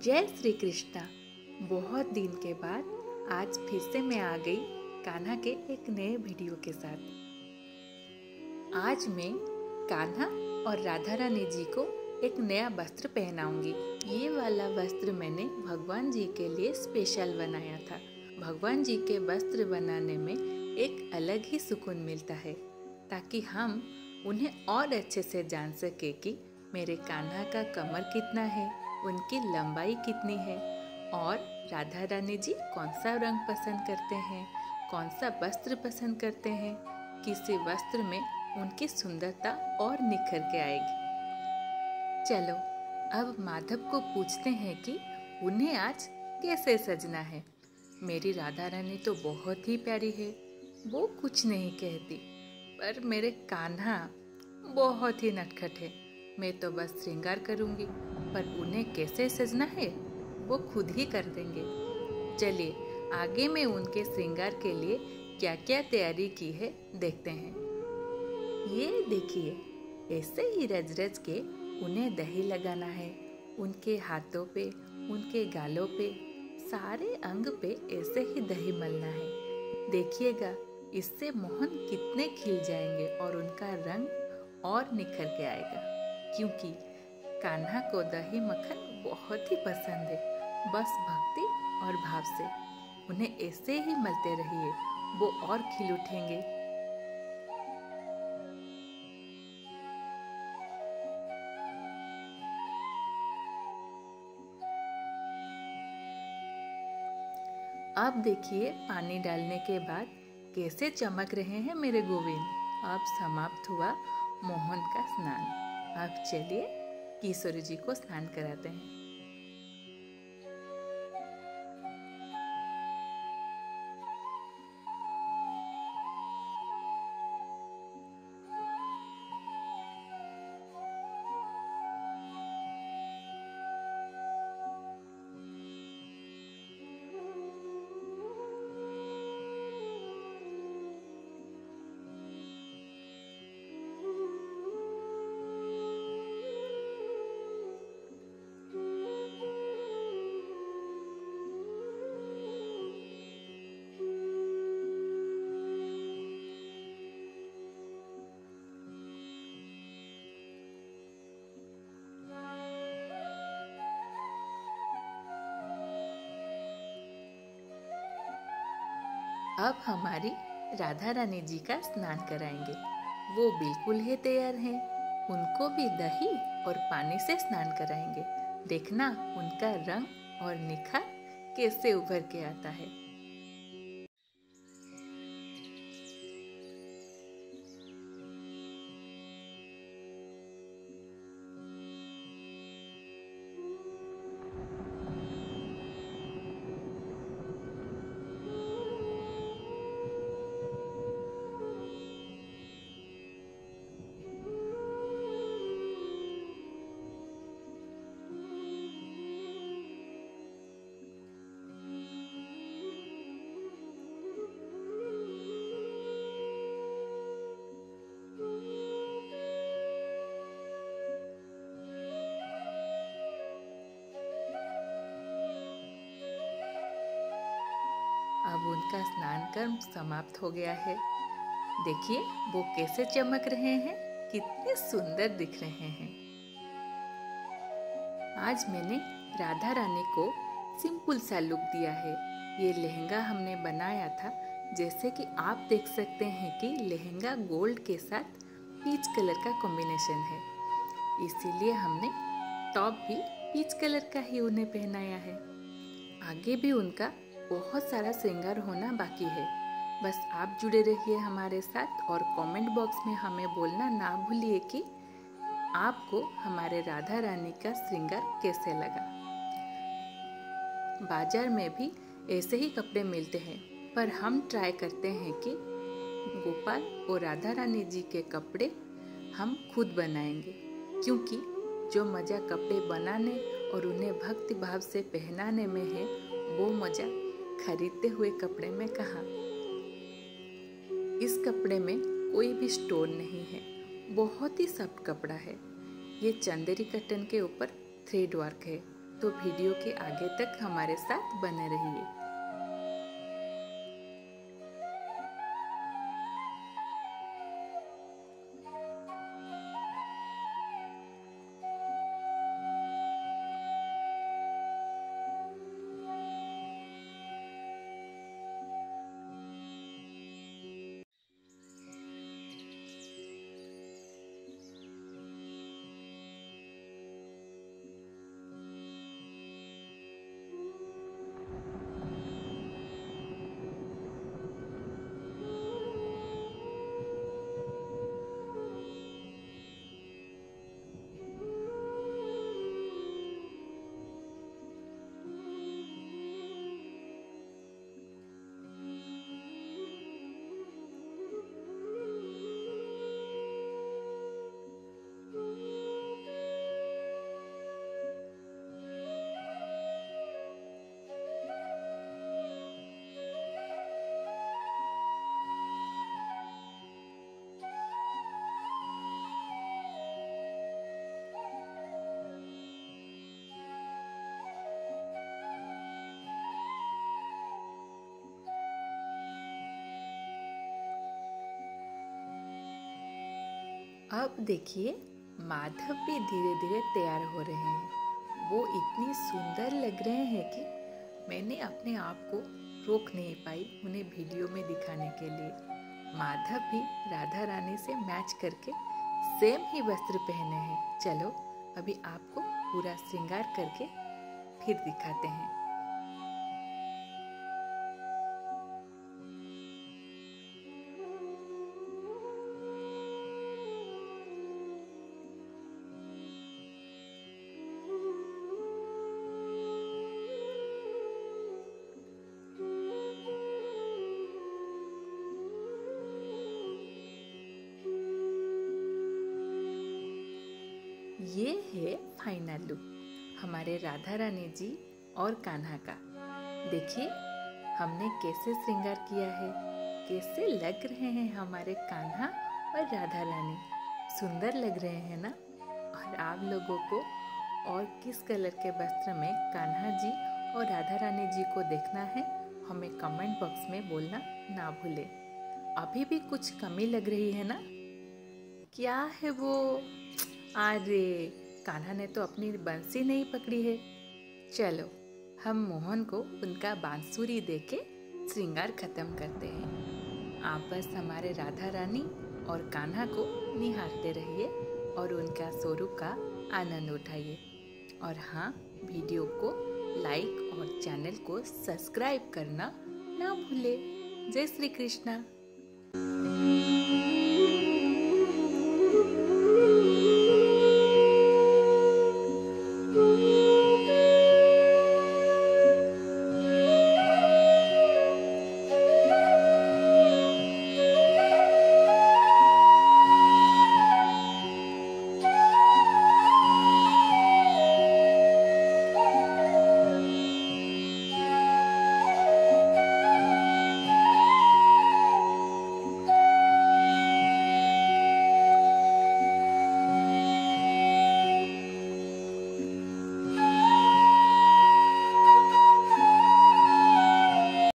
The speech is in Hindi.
जय श्री कृष्णा। बहुत दिन के बाद आज फिर से मैं आ गई कान्हा के एक नए वीडियो के साथ। आज मैं कान्हा और राधा रानी जी को एक नया वस्त्र पहनाऊंगी। ये वाला वस्त्र मैंने भगवान जी के लिए स्पेशल बनाया था। भगवान जी के वस्त्र बनाने में एक अलग ही सुकून मिलता है, ताकि हम उन्हें और अच्छे से जान सके कि मेरे कान्हा का कमर कितना है, उनकी लंबाई कितनी है और राधा रानी जी कौन सा रंग पसंद करते हैं, कौन सा वस्त्र पसंद करते हैं, किसी वस्त्र में उनकी सुंदरता और निखर के आएगी। चलो अब माधव को पूछते हैं कि उन्हें आज कैसे सजना है। मेरी राधा रानी तो बहुत ही प्यारी है, वो कुछ नहीं कहती, पर मेरे कान्हा बहुत ही नटखट है। मैं तो बस श्रृंगार करूंगी, पर उन्हें कैसे सजना है वो खुद ही कर देंगे। चलिए आगे मैं उनके श्रृंगार के लिए क्या क्या तैयारी की है देखते हैं। ये देखिए, ऐसे ही रज रज के उन्हें दही लगाना है। उनके हाथों पे, उनके गालों पे, सारे अंग पे ऐसे ही दही मलना है। देखिएगा, इससे मोहन कितने खिल जाएंगे और उनका रंग और निखर के आएगा, क्योंकि कान्हा को दही मक्खन बहुत ही पसंद है। बस भक्ति और भाव से उन्हें ऐसे ही मलते रहिए, वो और खिल उठेंगे। अब देखिए, पानी डालने के बाद कैसे चमक रहे हैं मेरे गोविंद। अब समाप्त हुआ मोहन का स्नान। अब चलिए किशोरी जी को स्नान कराते हैं। अब हमारी राधा रानी जी का स्नान कराएंगे। वो बिल्कुल ही तैयार हैं। उनको भी दही और पानी से स्नान कराएंगे। देखना उनका रंग और निखार कैसे उभर के आता है। अब उनका स्नान कर्म समाप्त हो गया है। देखिए वो कैसे चमक रहे हैं, कितने सुंदर दिख रहे हैं। आज मैंने राधा रानी को सिंपल सा लुक दिया है। ये लहंगा हमने बनाया था, जैसे कि आप देख सकते हैं कि लहंगा गोल्ड के साथ पीच कलर का कॉम्बिनेशन है, इसीलिए हमने टॉप भी पीच कलर का ही उन्हें पहनाया है। आगे भी उनका बहुत सारा श्रृंगार होना बाकी है। बस आप जुड़े रहिए हमारे साथ और कमेंट बॉक्स में हमें बोलना ना भूलिए कि आपको हमारे राधा रानी का श्रृंगार कैसे लगा। बाजार में भी ऐसे ही कपड़े मिलते हैं, पर हम ट्राई करते हैं कि गोपाल और राधा रानी जी के कपड़े हम खुद बनाएंगे, क्योंकि जो मज़ा कपड़े बनाने और उन्हें भक्ति भाव से पहनाने में है, वो मज़ा खरीदते हुए कपड़े में कहाँ। इस कपड़े में कोई भी स्टोन नहीं है, बहुत ही सॉफ्ट कपड़ा है। ये चंदेरी कॉटन के ऊपर थ्रेड वर्क है। तो वीडियो के आगे तक हमारे साथ बने रहिए। अब देखिए माधव भी धीरे धीरे तैयार हो रहे हैं। वो इतनी सुंदर लग रहे हैं कि मैंने अपने आप को रोक नहीं पाई उन्हें वीडियो में दिखाने के लिए। माधव भी राधा रानी से मैच करके सेम ही वस्त्र पहने हैं। चलो अभी आपको पूरा श्रृंगार करके फिर दिखाते हैं। ये है फाइनल लुक हमारे राधा रानी जी और कान्हा का। देखिए हमने कैसे श्रृंगार किया है, कैसे लग रहे हैं हमारे कान्हा और राधा रानी। सुंदर लग रहे हैं ना। और आप लोगों को और किस कलर के वस्त्र में कान्हा जी और राधा रानी जी को देखना है हमें कमेंट बॉक्स में बोलना ना भूलें। अभी भी कुछ कमी लग रही है ना। क्या है वो? अरे कान्हा ने तो अपनी बंसी नहीं पकड़ी है। चलो हम मोहन को उनका बांसुरी देके श्रृंगार खत्म करते हैं। आप बस हमारे राधा रानी और कान्हा को निहारते रहिए और उनका स्वरूप का आनंद उठाइए। और हाँ, वीडियो को लाइक और चैनल को सब्सक्राइब करना ना भूले। जय श्री कृष्णा।